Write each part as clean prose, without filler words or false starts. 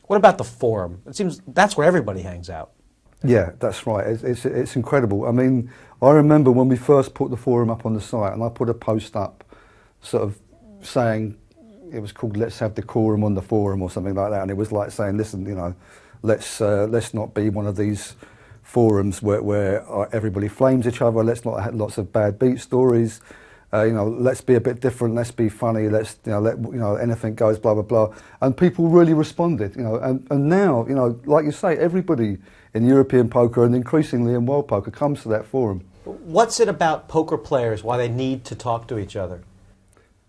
What about the forum? It seems that's where everybody hangs out. Yeah, that's right. It's incredible. I mean, I remember when we first put the forum up on the site, and I put a post up sort of saying, it was called "Let's Have Decorum on the Forum" or something like that, and it was like saying, listen, you know, let's not be one of these forums where everybody flames each other. Let's not have lots of bad beat stories. You know, let's be a bit different. Let's be funny. Let's, you know, anything goes. Blah blah blah. And people really responded. You know, and now, you know, like you say, everybody in European poker and increasingly in world poker comes to that forum. What's it about poker players why they need to talk to each other?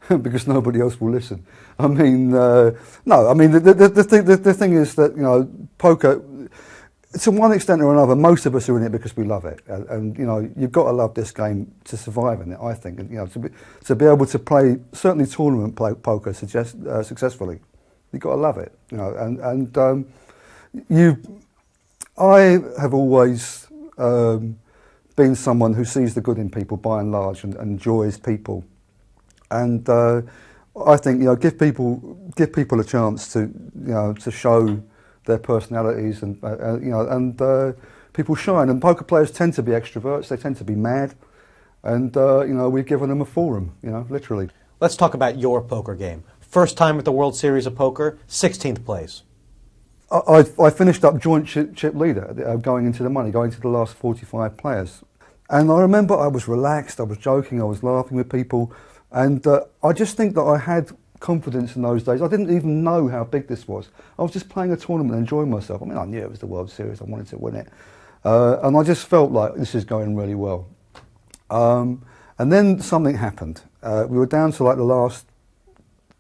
Because nobody else will listen. I mean, no. I mean, the thing is that, you know, poker, to one extent or another, most of us are in it because we love it, and you know, you've got to love this game to survive in it. I think, and you know, to be able to play certainly tournament poker successfully, you've got to love it. You know, I have always been someone who sees the good in people by and large, and enjoys people. And I think, you know, give people a chance to, you know, to show their personalities, and you know, and people shine. And poker players tend to be extroverts. They tend to be mad, and you know, we've given them a forum. You know, literally. Let's talk about your poker game. First time at the World Series of Poker, 16th place. I finished up joint chip leader, going into the money, going to the last 45 players. And I remember I was relaxed. I was joking. I was laughing with people. And I just think that I had confidence in those days. I didn't even know how big this was. I was just playing a tournament and enjoying myself. I mean, I knew it was the World Series. I wanted to win it. And I just felt like this is going really well. And then something happened. We were down to like the last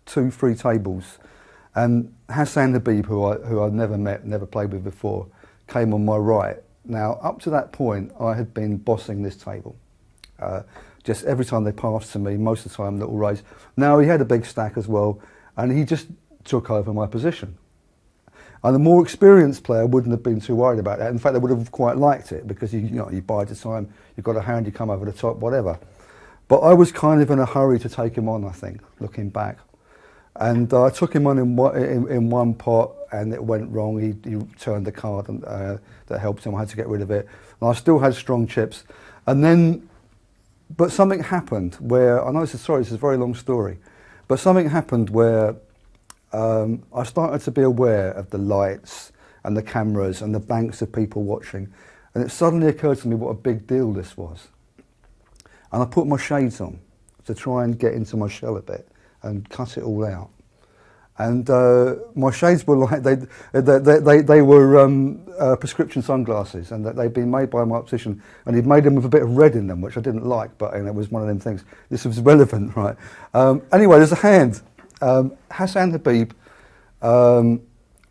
2-3 tables. And Hassan Habib, who I'd never met, never played with before, came on my right. Now, up to that point, I had been bossing this table. Just every time they passed to me, most of the time little raise. Now he had a big stack as well, and he just took over my position. And a more experienced player wouldn't have been too worried about that. In fact, they would have quite liked it, because you know, you bide your time, you've got a hand, you come over the top, whatever. But I was kind of in a hurry to take him on, I think, looking back. And I took him on in one pot, and it went wrong. He turned the card and, that helped him. I had to get rid of it. And I still had strong chips. And then, but something happened where, I know this is a very long story, but something happened where I started to be aware of the lights and the cameras and the banks of people watching. And it suddenly occurred to me what a big deal this was. And I put my shades on to try and get into my shell a bit and cut it all out. And my shades were like, they were prescription sunglasses, and they'd been made by my optician, and he'd made them with a bit of red in them, which I didn't like, but you know, it was one of them things. This was relevant, right? Anyway, there's a hand. Hassan Habib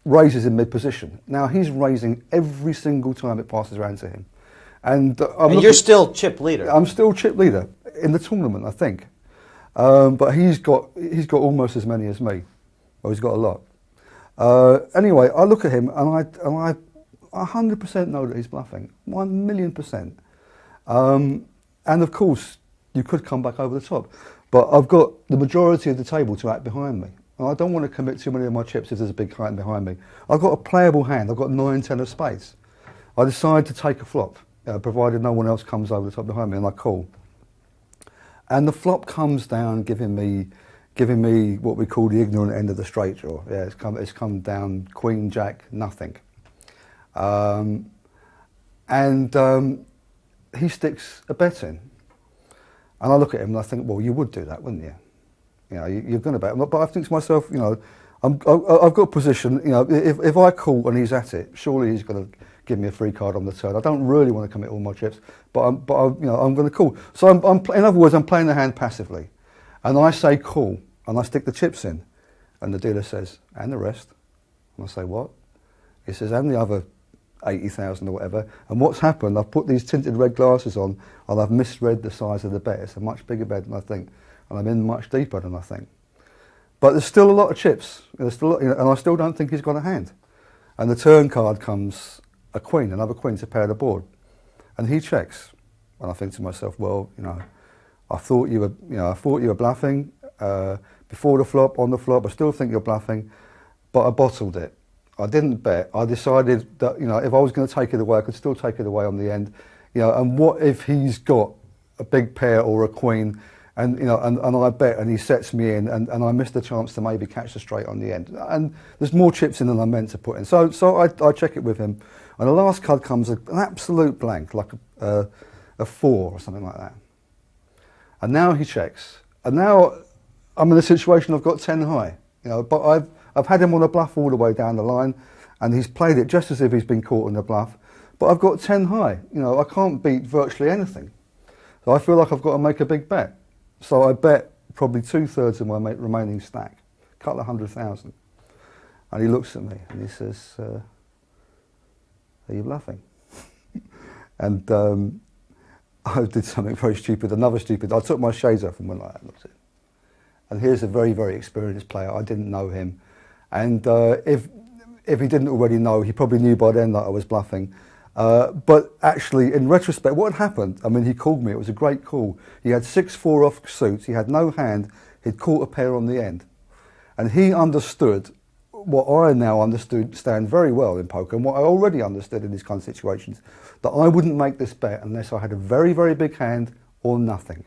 raises in mid-position. Now, he's raising every single time it passes around to him. And you're still chip leader. I'm still chip leader in the tournament, I think. But he's got almost as many as me. Well, he's got a lot. Anyway, I look at him and I 100% know that he's bluffing, 1,000,000%. And of course, you could come back over the top, but I've got the majority of the table to act behind me. And I don't want to commit too many of my chips if there's a big hand behind me. I've got a playable hand. I've got 9-10 of spades. I decide to take a flop, provided no one else comes over the top behind me, and I call. And the flop comes down, giving me what we call the ignorant end of the straight draw. Yeah, it's come down Queen, Jack, nothing. He sticks a bet in. And I look at him and I think, well, you would do that, wouldn't you? You know, you're going to bet. But I think to myself, you know, I've got position. You know, if I call and he's at it, surely he's going to give me a free card on the turn. I don't really want to commit all my chips, but I'm going to call. So in other words, I'm playing the hand passively, and I say call, and I stick the chips in, and the dealer says, and the rest, and I say what? He says, and the other 80,000 or whatever. And what's happened? I've put these tinted red glasses on, and I've misread the size of the bet. It's a much bigger bet than I think, and I'm in much deeper than I think. But there's still a lot of chips, there's still, you know, and I still don't think he's got a hand. And the turn card comes a queen, another queen to pair the board, and he checks. And I think to myself, well, you know, I thought you were bluffing before the flop, on the flop. I still think you're bluffing, but I bottled it. I didn't bet. I decided that, you know, if I was going to take it away, I could still take it away on the end. You know, and what if he's got a big pair or a queen, and you know, and I bet and he sets me in, and I missed the chance to maybe catch the straight on the end. And there's more chips in than I meant to put in. So I check it with him, and the last card comes an absolute blank, like a 4 or something like that. And now he checks, and now I'm in a situation I've got 10 high. You know, but I've had him on a bluff all the way down the line, and he's played it just as if he's been caught on the bluff. But I've got 10 high. You know, I can't beat virtually anything. So I feel like I've got to make a big bet. So I bet probably 2/3 of my remaining stack, a couple of 100,000. And he looks at me and he says, "Are you bluffing?" And I did something very stupid, another stupid. I took my shades off and went like that, looked at him. And here's a very, very experienced player. I didn't know him. And if he didn't already know, he probably knew by then that I was bluffing. But actually, in retrospect, what had happened, I mean, he called me. It was a great call. He had 6-4 off suits. He had no hand. He'd caught a pair on the end. And he understood what I now understand very well in poker, and what I already understood in these kind of situations, that I wouldn't make this bet unless I had a very, very big hand or nothing.